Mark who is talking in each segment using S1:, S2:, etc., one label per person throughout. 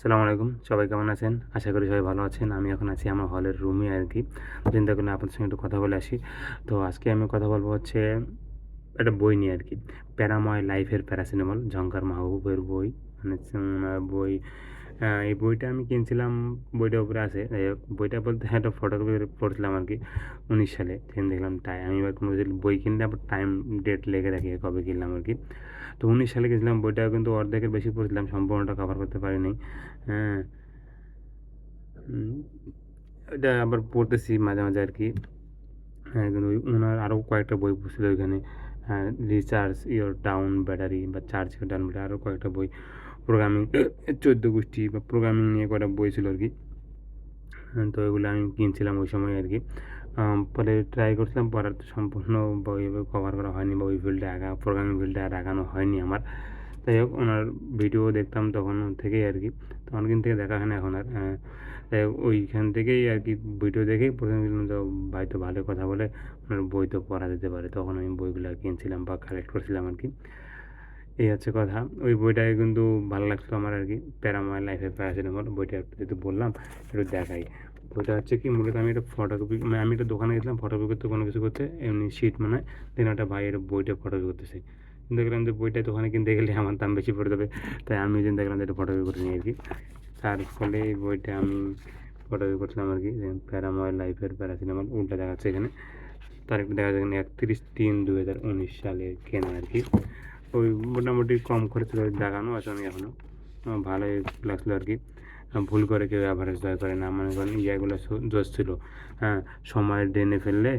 S1: আসসালামু আলাইকুম, সবাই কেমন আছেন? আশা করি সবাই ভালো আছেন। আমি এখন আছি আমার হলের রুমে আর কি। চিন্তা করলাম আপনাদের সঙ্গে একটু কথা বলে আসি। তো আজকে আমি কথা বলবো হচ্ছে একটা বই নিয়ে আর কি। 'প্যারাময় লাইফের প্যারাসিটামল' ঝঙ্কার মাহবুবের বই। মানে বই এই বইটা আমি কিনছিলাম, বইটার উপরে আছে। যাই হোক, বইটা বলতে একটা ফটোকপি করে পড়ছিলাম আর কি 19 সালে। সেদিন দেখলাম আমি এবার কোনো যদি বই কিনলে আবার টাইম ডেট লিখে রাখি কবে কিনলাম আর কি। তো 19 সালে কিনছিলাম বইটা, কিন্তু অর্ধেকের বেশি পড়ছিলাম, সম্পূর্ণটা কভার করতে পারিনি। হ্যাঁ, উম এটা আবার পড়তেছি মাঝে, মাঝে আরকি। হ্যাঁ, কিন্তু উনার আরও কয়েকটা বই ছিল ওইখানে। রিচার্জ ইওর ডাউন ব্যাটারি বা চার্জ ইওর ডাউন ব্যাটারি, আরও কয়েকটা বই। প্রোগ্রামিং 14 গোষ্ঠী বা প্রোগ্রামিং নিয়ে কয়েকটা বই ছিল আরকি। তো এগুলো আমি কিনছিলাম ওই সময় আরকি। পরে ট্রাই করছিলাম পড়ার, তো সম্পূর্ণ বই কভার করা হয়নি বা ওই ফিল্ডে প্রোগ্রামিং ফিল্ডে আর আগানো হয়নি আমার। যাই হোক, ওনার ভিডিও দেখতাম তখন থেকেই আরকি। তো অনেকদিন থেকে দেখা হয় না এখন আর। যাই হোক, ওইখান থেকেই আরকি ভিডিও দেখেই ১ম দেখলাম, তো ভাই তো ভালোই কথা বলে, ওনার বই তো পড়া যেতে পারে। তখন আমি বইগুলা কিনছিলাম বা কালেক্ট করছিলাম আরকি। এই হচ্ছে কথা। ওই বইটাই কিন্তু ভালো লাগছিল আমার আরকি। 'প্যারাময় লাইফের প্যারাসিটামল' বইটা যেহেতু বললাম, একটু দেখাই। বইটা হচ্ছে কি, মূলত আমি একটা ফটোকপি, মানে আমি একটা দোকানে গেছিলাম ফটোকপি করতে, কোনো কিছু করতে, এমনি শীট মনে হয়। দেন একটা ভাই একটা বইটা ফটোকপি করতেছে। দেখলাম যে বইটা দোকানে কিনতে গেলে আমার দাম বেশি পড়ে যাবে। তাই আমি ওইদিন দেখলাম যে এটা ফটোকপি করে নিই আরকি। তার ফলে এই বইটা আমি ফটোকপি করছিলাম আরকি। যে 'প্যারাময় লাইফের প্যারাসিটামল' উল্টা দেখাচ্ছে এখানে। তারিখটা দেখা যায় এখানে 31/3/2019 সালে কেনা আরকি। ওই মোটামুটি কম খরচে দেখানো আছে আমি এখনও। ভালোই লাগছিলো আরকি। ভুল করে কেউ এভারেজ দয়া করে না। মনে করেন ইয়েগুলো জোশ ছিল। হ্যাঁ, সময় টেনে ফেললে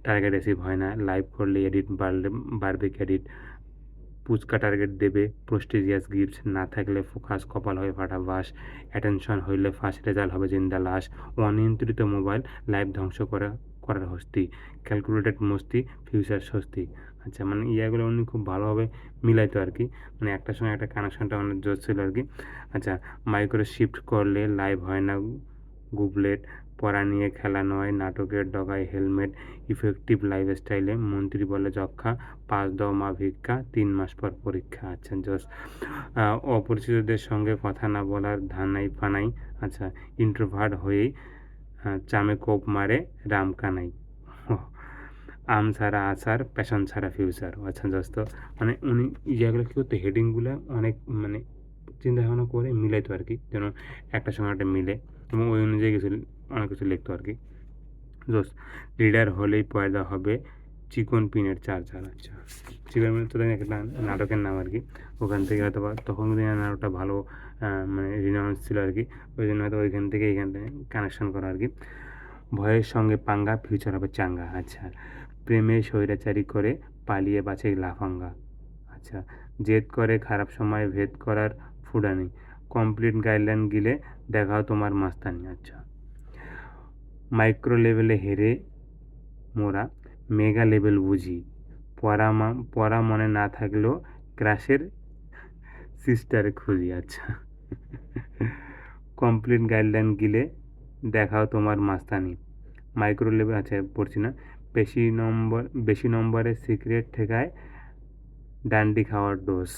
S1: টার্গেট অ্যাচিভ হয় না। লাইভ করলে এডিট বাড়বে ক্রেডিট। পুচকা টার্গেট দেবে, প্রেস্টিজিয়াস গিফটস না থাকলে ফোকাস, কপাল হয়ে ফাটা বাঁশ, অ্যাটেনশন হইলে ফাঁস, রেজাল্ট হবে জিন্দা লাশ, অনিয়ন্ত্রিত মোবাইল, লাইফ ধ্বংস করার হস্তি, ক্যালকুলেটেড মস্তি, ফিউচার স্বস্তি। আচ্ছা, মানে ইয়াগুলো উনি খুব ভালোভাবে মিলাইতো আরকি। মানে একটার সঙ্গে একটা কানেকশনটা অনেক জোশ ছিল আরকি। আচ্ছা, মাইক্রো শিফট করলে লাইভ হয় না গুবলেট, পড়া নিয়ে খেলা নয়, নাটকের ডগায় হেলমেট, ইফেক্টিভ লাইফস্টাইলে মন্ত্রী বলে যক্ষ্মা, ৫ দাও মা ভিক্ষা, ৩ মাস পর পরীক্ষা। আচ্ছা, জোস। অপরিচিতদের সঙ্গে কথা না বলার ধানাই পানাই। আচ্ছা, ইন্ট্রোভার্ট হয়েই চামে কোপ মারে রামকানাই। ওহ! আম ছাড়া আচার, প্যাশন ছাড়া ফিউচার। আচ্ছা দোস্ত, মানে উনি ইয়েগুলো কী করতো, হেডিংগুলা অনেক মানে চিন্তা-ভাবনা করে মিলাইতো আরকি। যেন একটার সঙ্গে একটা মিলে, এবং ওই অনুযায়ী কিছু অনেক কিছু লিখতো আরকি। দোস্ত, লিডার হলেই পয়দা হবে চিকন পিনের চার্জার। আচ্ছা, চিকন পিনের তো একটা নাটকের নাম আরকি। ওখান থেকে হয়তোবা তখন কিন্তু এই নাটকটা ভালো মানে রিনাউন্স ছিল আরকি। ওইজন্য হয়তো ওইখান থেকে এইখান থেকে কানেকশন করা আরকি। ভয়ের সঙ্গে পাঙ্গা, ফিউচার হবে চাঙ্গা। আচ্ছা, প্রেমে স্বৈরাচারী করে পালিয়ে বাঁচে লাফাঙ্গা। আচ্ছা, জেদ করে খারাপ সময় ভেদ করার ফুডানি। কমপ্লিট গাইডলাইন গিলে দেখাও তোমার মাস্তানি। আচ্ছা, মাইক্রো লেভেলে হেরে মোরা মেগা লেভেল বুঝি। পড়া মনে না থাকলেও ক্রাশের সিস্টার খুঁজি। আচ্ছা, কমপ্লিট গাইডলাইন গিলে দেখাও তোমার মাস্তানি। মাইক্রো লেভেল, আচ্ছা পড়ছি না। বেশি নম্বরের সিক্রেট ঠেকায় ডান্ডি খাওয়ার ডোজ।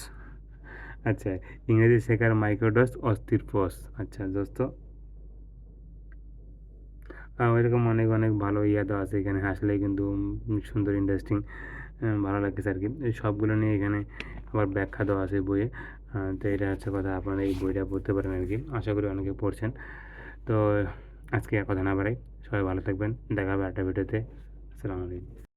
S1: আচ্ছা, ইংরেজি শেখার মাইক্রোডোজ অস্থির পস। আচ্ছা দোস্ত, এরকম অনেক অনেক ভালো ইয়া দেওয়া আছে এখানে। আসলেই কিন্তু সুন্দর, ইন্টারেস্টিং, ভালো লাগতেছে আর কি। এই সবগুলো নিয়ে এখানে আবার ব্যাখ্যা দেওয়া আছে বইয়ে। তো এটা হচ্ছে কথা, আপনারা এই বইটা পড়তে পারেন আর কি। আশা করি অনেকে পড়ছেন। তো আজকে আর কথা না বাড়াই, সবাই ভালো থাকবেন। দেখা হবে আরেকটা ভিডিওতে। আসসালামু আলাইকুম।